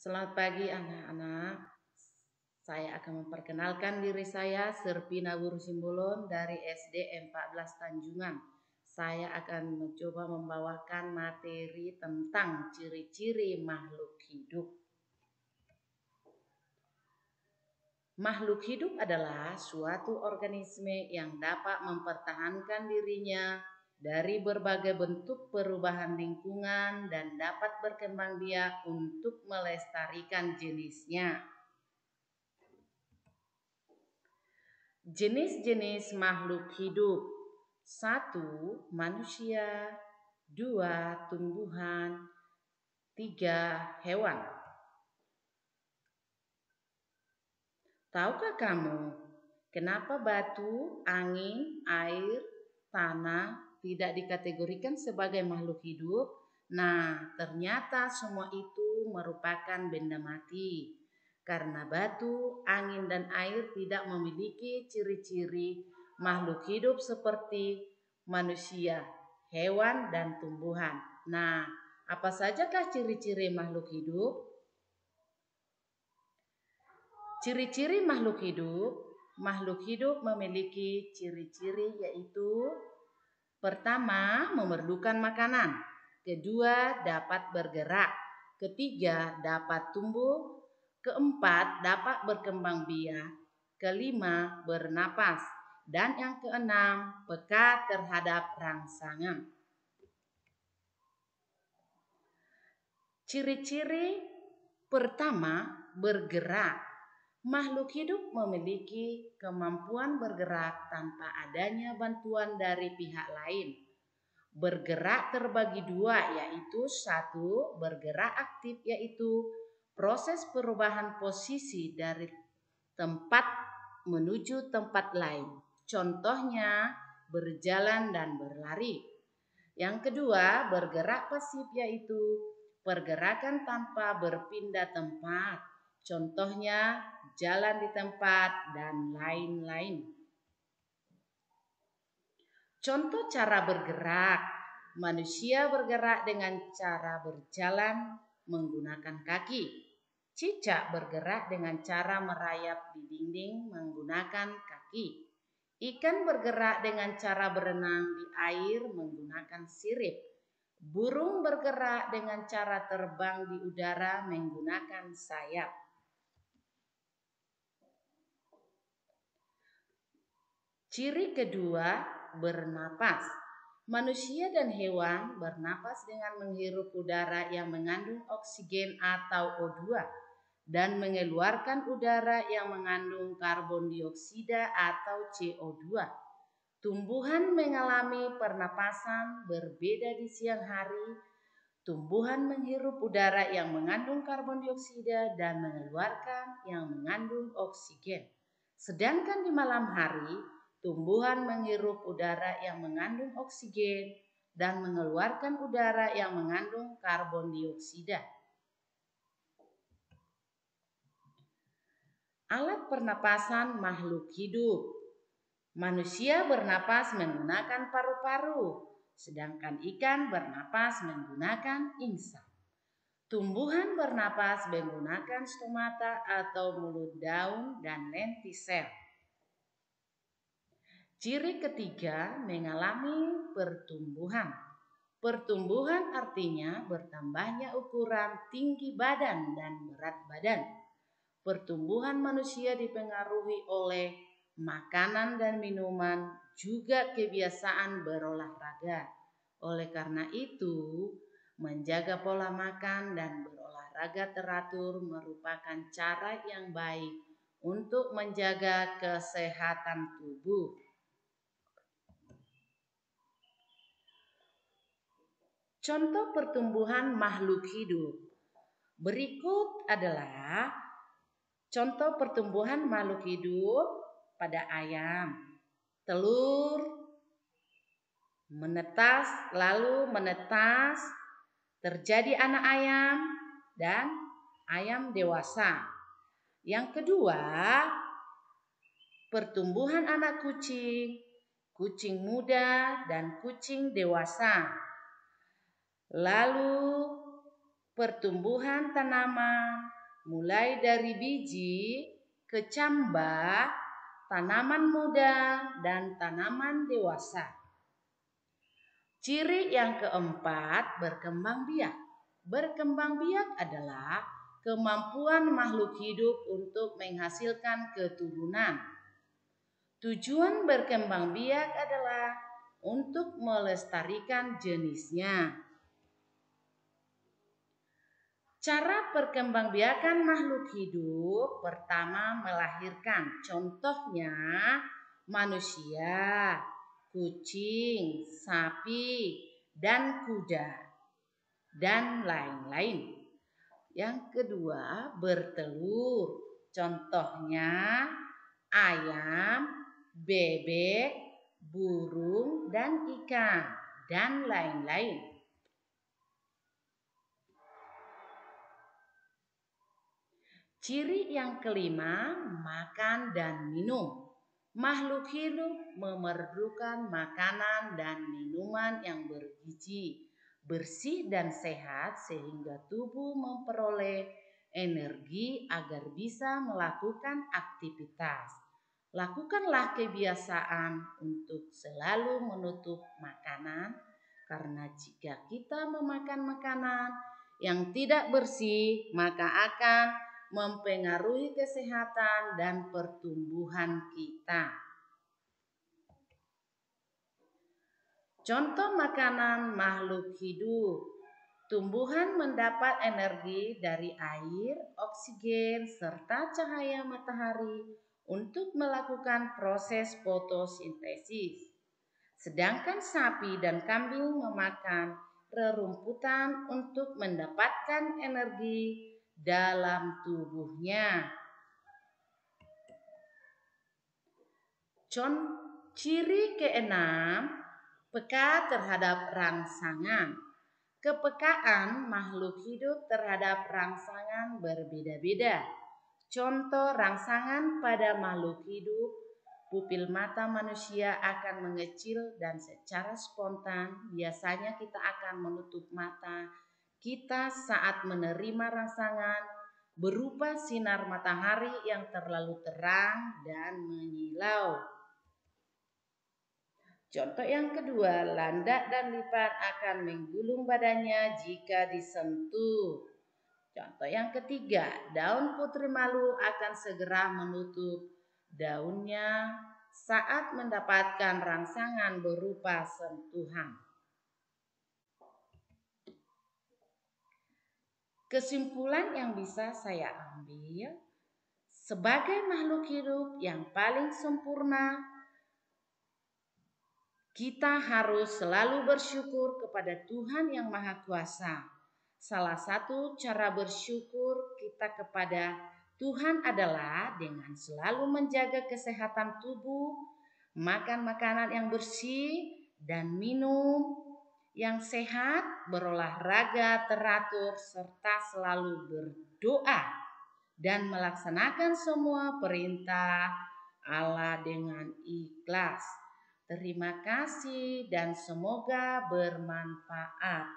Selamat pagi anak-anak. Saya akan memperkenalkan diri saya Serpina Guru Simbolon dari SD 14 Tanjungan. Saya akan mencoba membawakan materi tentang ciri-ciri makhluk hidup. Makhluk hidup adalah suatu organisme yang dapat mempertahankan dirinya dari berbagai bentuk perubahan lingkungan dan dapat berkembang biak untuk melestarikan jenisnya. Jenis-jenis makhluk hidup: 1. Manusia. 2. Tumbuhan. 3. Hewan. Tahukah kamu kenapa batu, angin, air, tanah tidak dikategorikan sebagai makhluk hidup? Nah, ternyata semua itu merupakan benda mati. Karena batu, angin, dan air tidak memiliki ciri-ciri makhluk hidup seperti manusia, hewan, dan tumbuhan. Nah, apa sajakah ciri-ciri makhluk hidup? Ciri-ciri makhluk hidup memiliki ciri-ciri yaitu: pertama, memerlukan makanan. Kedua, dapat bergerak. Ketiga, dapat tumbuh. Keempat, dapat berkembang biak. Kelima, bernapas. Dan yang keenam, peka terhadap rangsangan. Ciri-ciri pertama, bergerak. Makhluk hidup memiliki kemampuan bergerak tanpa adanya bantuan dari pihak lain. Bergerak terbagi dua, yaitu 1. Bergerak aktif, yaitu proses perubahan posisi dari tempat menuju tempat lain. Contohnya berjalan dan berlari. Yang kedua, bergerak pasif, yaitu pergerakan tanpa berpindah tempat. Contohnya jalan di tempat dan lain-lain. Contoh cara bergerak: manusia bergerak dengan cara berjalan menggunakan kaki. Cicak bergerak dengan cara merayap di dinding menggunakan kaki. Ikan bergerak dengan cara berenang di air menggunakan sirip. Burung bergerak dengan cara terbang di udara menggunakan sayap. Ciri kedua, bernapas. Manusia dan hewan bernapas dengan menghirup udara yang mengandung oksigen atau O2 dan mengeluarkan udara yang mengandung karbon dioksida atau CO2. Tumbuhan mengalami pernapasan berbeda di siang hari. Tumbuhan menghirup udara yang mengandung karbon dioksida dan mengeluarkan yang mengandung oksigen. Sedangkan di malam hari, tumbuhan menghirup udara yang mengandung oksigen dan mengeluarkan udara yang mengandung karbon dioksida. Alat pernapasan makhluk hidup. Manusia bernapas menggunakan paru-paru, sedangkan ikan bernapas menggunakan insang. Tumbuhan bernapas menggunakan stomata atau mulut daun dan lentisel. Ciri ketiga, mengalami pertumbuhan. Pertumbuhan artinya bertambahnya ukuran, tinggi badan, dan berat badan. Pertumbuhan manusia dipengaruhi oleh makanan dan minuman, juga kebiasaan berolahraga. Oleh karena itu, menjaga pola makan dan berolahraga teratur merupakan cara yang baik untuk menjaga kesehatan tubuh. Contoh pertumbuhan makhluk hidup. Berikut adalah contoh pertumbuhan makhluk hidup pada ayam. Telur menetas, lalu menetas, terjadi anak ayam dan ayam dewasa. Yang kedua, pertumbuhan anak kucing, kucing muda dan kucing dewasa. Lalu pertumbuhan tanaman, mulai dari biji, kecambah, tanaman muda, dan tanaman dewasa. Ciri yang keempat, berkembang biak. Berkembang biak adalah kemampuan makhluk hidup untuk menghasilkan keturunan. Tujuan berkembang biak adalah untuk melestarikan jenisnya. Cara perkembangbiakan makhluk hidup, pertama melahirkan. Contohnya manusia, kucing, sapi, dan kuda, dan lain-lain. Yang kedua, bertelur. Contohnya ayam, bebek, burung, dan ikan, dan lain-lain. Ciri yang kelima, makan dan minum. Makhluk hidup memerlukan makanan dan minuman yang bergizi, bersih dan sehat sehingga tubuh memperoleh energi agar bisa melakukan aktivitas. Lakukanlah kebiasaan untuk selalu menutup makanan, karena jika kita memakan makanan yang tidak bersih, maka akan mempengaruhi kesehatan dan pertumbuhan kita. Contoh makanan makhluk hidup. Tumbuhan mendapat energi dari air, oksigen, serta cahaya matahari untuk melakukan proses fotosintesis. Sedangkan sapi dan kambing memakan rerumputan untuk mendapatkan energi dalam tubuhnya. Ciri keenam, peka terhadap rangsangan. Kepekaan makhluk hidup terhadap rangsangan berbeda-beda. Contoh rangsangan pada makhluk hidup, pupil mata manusia akan mengecil dan secara spontan biasanya kita akan menutup mata kita saat menerima rangsangan berupa sinar matahari yang terlalu terang dan menyilau. Contoh yang kedua, landak dan lipat akan menggulung badannya jika disentuh. Contoh yang ketiga, daun putri malu akan segera menutup daunnya saat mendapatkan rangsangan berupa sentuhan. Kesimpulan yang bisa saya ambil, sebagai makhluk hidup yang paling sempurna, kita harus selalu bersyukur kepada Tuhan yang Maha Kuasa. Salah satu cara bersyukur kita kepada Tuhan adalah dengan selalu menjaga kesehatan tubuh, makan makanan yang bersih, dan minum yang sehat, berolahraga teratur, serta selalu berdoa dan melaksanakan semua perintah Allah dengan ikhlas. Terima kasih dan semoga bermanfaat.